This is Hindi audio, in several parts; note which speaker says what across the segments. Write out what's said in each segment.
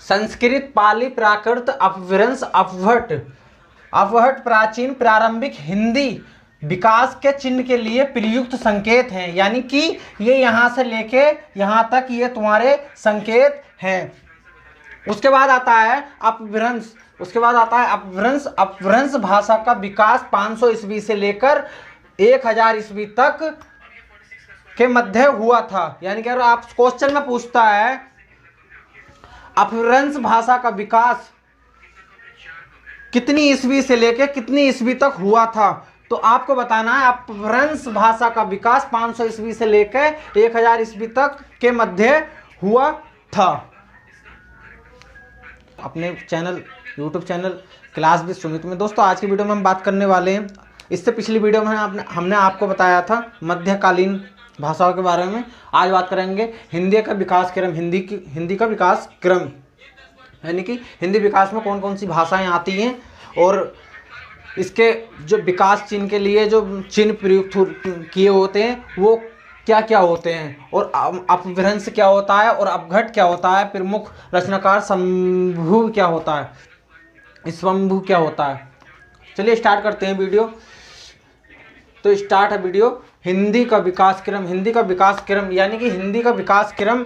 Speaker 1: संस्कृत, पाली, प्राकृत, अपभ्रंश, अपभट्ट प्राचीन, प्रारंभिक, हिंदी विकास के चिन्ह के लिए प्रयुक्त संकेत हैं। यानी कि ये यहाँ से लेके यहाँ तक ये तुम्हारे संकेत हैं। उसके बाद आता है अपभ्रंश। उसके बाद आता है अपभ्रंश। अपभ्रंश भाषा का विकास 500 ईस्वी से लेकर 1000 ईस्वी तक के मध्य हुआ था। यानी कि अगर आप क्वेश्चन में पूछता है अपभ्रंश भाषा का विकास कितनी ईस्वी से लेकर कितनी ईस्वी तक हुआ था, तो आपको बताना है अपभ्रंश भाषा का विकास 500 ईस्वी से लेकर 1000 ईस्वी तक के मध्य हुआ था। अपने channel YouTube channel class with Sumit में दोस्तों आज की वीडियो में हम बात करने वाले हैं, इससे पिछली वीडियो में हमने आपको बताया था मध्यकालीन भाषाओं के बारे में। आज बात करेंगे हिंदी का विकास क्रम, हिंदी का विकास क्रम, यानी कि हिंदी विकास में कौन कौन सी भाषाएं आती हैं और इसके जो विकास चिन्ह के लिए जो चिन्ह प्रयुक्त किए होते हैं वो क्या क्या होते हैं, और अपभ्रंश क्या होता है और अपघट क्या होता है, प्रमुख रचनाकार संभू क्या होता है, स्वयंभू क्या होता है। चलिए स्टार्ट करते हैं वीडियो। तो स्टार्ट है वीडियो। हिंदी का विकास क्रम। हिंदी का विकास क्रम यानी कि हिंदी का विकास क्रम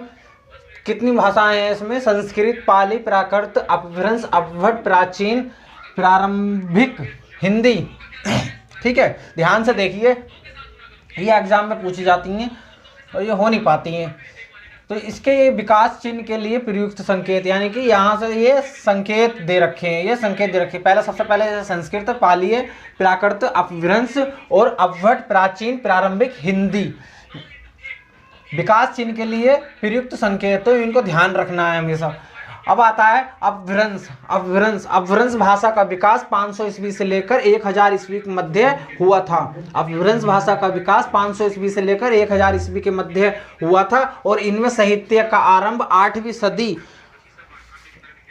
Speaker 1: कितनी भाषाएं हैं इसमें? संस्कृत, पाली, प्राकृत, अपभ्रंश, अपभट्ट प्राचीन, प्रारंभिक, हिंदी। ठीक है, ध्यान से देखिए, ये एग्जाम में पूछी जाती हैं और ये हो नहीं पाती हैं। तो इसके ये विकास चिन्ह के लिए प्रयुक्त संकेत, यानी कि यहाँ से ये संकेत दे रखे हैं, ये संकेत दे रखे हैं। पहले सबसे पहले संस्कृत, पाली, प्राकृत, अपभ्रंश और अपभट्ट प्राचीन, प्रारंभिक, हिंदी विकास चिन्ह के लिए प्रयुक्त संकेत, तो इनको ध्यान रखना है हमेशा। अब आता है अपभ्रंश। अपभ्रंश भाषा का विकास 500 ईस्वी से लेकर 1000 ईस्वी के मध्य हुआ था। अपभ्रंश भाषा का विकास 500 ईस्वी से लेकर 1000 ईस्वी के मध्य हुआ था और इनमें साहित्य का आरंभ 8वीं सदी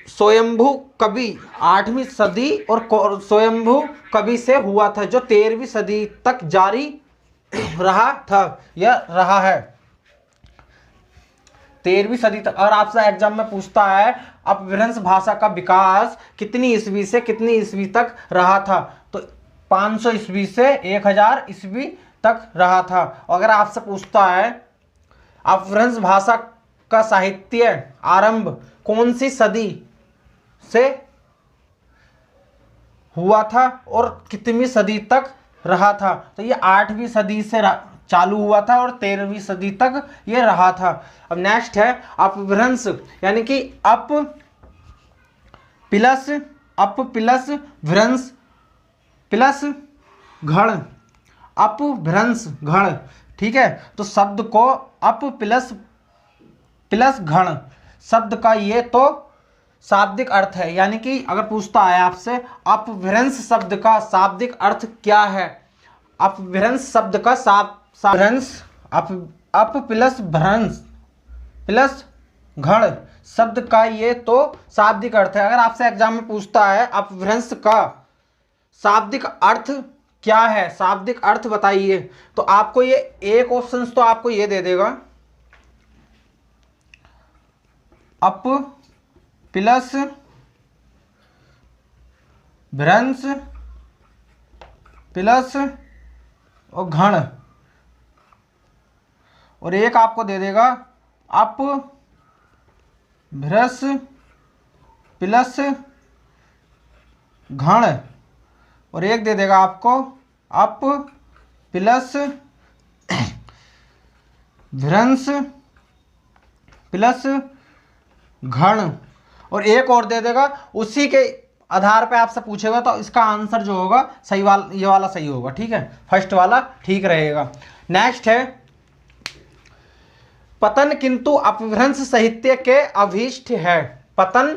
Speaker 1: स्वयंभू कवि 8वीं सदी और स्वयंभू कवि से हुआ था, जो 13वीं सदी तक जारी रहा था या रहा है। 13वीं सदी तक। और आपसे एग्जाम में पूछता है अपभ्रंश भाषा का विकास कितनी ईस्वी से कितनी ईस्वी तक रहा था, तो 500 ईस्वी से 1000 ईस्वी तक रहा था। अगर आपसे पूछता है अपभ्रंश भाषा का साहित्य आरंभ कौन सी सदी से हुआ था और कितनी सदी तक रहा था, तो ये 8वीं सदी से चालू हुआ था और 13वीं सदी तक ये रहा था। अब नेक्स्ट है अपभ्रंश, यानी कि अप प्लस भ्रंश प्लस घण, अपभ्रंश घण। ठीक है, तो शब्द को अप प्लस घण शब्द का ये तो शाब्दिक अर्थ है, यानी कि अगर पूछता है आपसे अपभ्रंश शब्द का शाब्दिक अर्थ क्या है, अपभ्रंश शब्द का भ्रंश अप प्लस भ्रंश प्लस घण शब्द का ये तो शाब्दिक अर्थ है। अगर आपसे एग्जाम में पूछता है अपभ्रंश का शाब्दिक अर्थ क्या है, शाब्दिक अर्थ बताइए, तो आपको ये एक ऑप्शन तो आपको ये दे देगा अप प्लस भ्रंश प्लस और घण, और एक आपको दे देगा अप भ्रंश प्लस घण, और एक दे देगा आपको अप प्लस भ्रंश प्लस घण, और एक और दे देगा। उसी के आधार पे आपसे पूछेगा तो इसका आंसर जो होगा सही वाला, ये वाला सही होगा। ठीक है, फर्स्ट वाला ठीक रहेगा। नेक्स्ट है पतन किंतु अपभ्रंश साहित्य के अभीष्ट है। पतन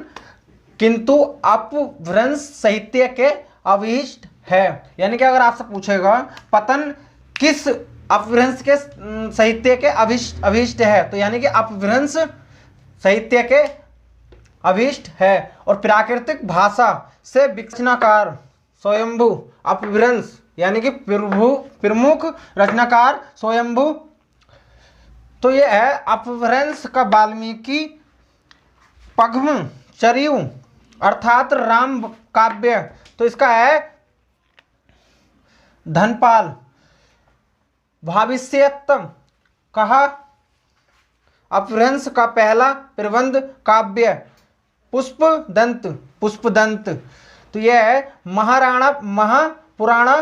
Speaker 1: किंतु अपभ्रंश साहित्य के अभीष्ट है, यानी कि अगर आपसे पूछेगा पतन किस अपभ्रंश के साहित्य के अभीष्ट है, तो यानी कि अपभ्रंश साहित्य के अभीष्ट है। और प्राकृतिक भाषा से विकसनकार स्वयंभू अपभ्रंश, यानी कि प्रमुख रचनाकार स्वयंभू, तो ये है अपभ्रंश का वाल्मीकि पद्म चरयु अर्थात राम काव्य, तो इसका है धनपाल। भविष्यत कहा अपभ्रंश का पहला प्रबंध काव्य पुष्पदंत, पुष्पदंत, तो यह है महाराणा महापुराणा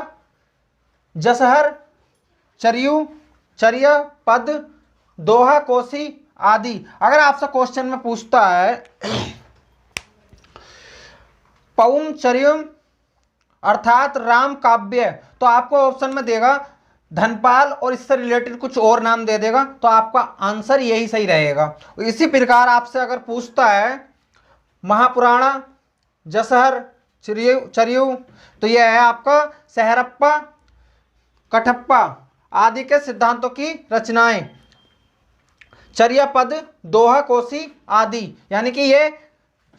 Speaker 1: जसहर चरयु चर्य पद दोहा कोसी आदि। अगर आपसे क्वेश्चन में पूछता है पौम चर्युम अर्थात राम काव्य, तो आपको ऑप्शन में देगा धनपाल और इससे रिलेटेड कुछ और नाम दे देगा, तो आपका आंसर यही सही रहेगा। इसी प्रकार आपसे अगर पूछता है महापुराणा जसहर चरयु, तो यह है आपका सहरप्पा कठप्पा आदि के सिद्धांतों की रचनाएं, चर्या पद दोहा कोसी आदि, यानी कि ये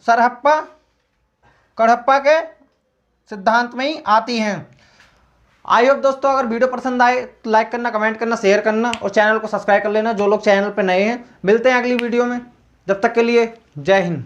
Speaker 1: सरहप्पा कड़प्पा के सिद्धांत में ही आती हैं। आई होप दोस्तों अगर वीडियो पसंद आए तो लाइक करना, कमेंट करना, शेयर करना और चैनल को सब्सक्राइब कर लेना जो लोग चैनल पर नए हैं। मिलते हैं अगली वीडियो में, जब तक के लिए जय हिंद।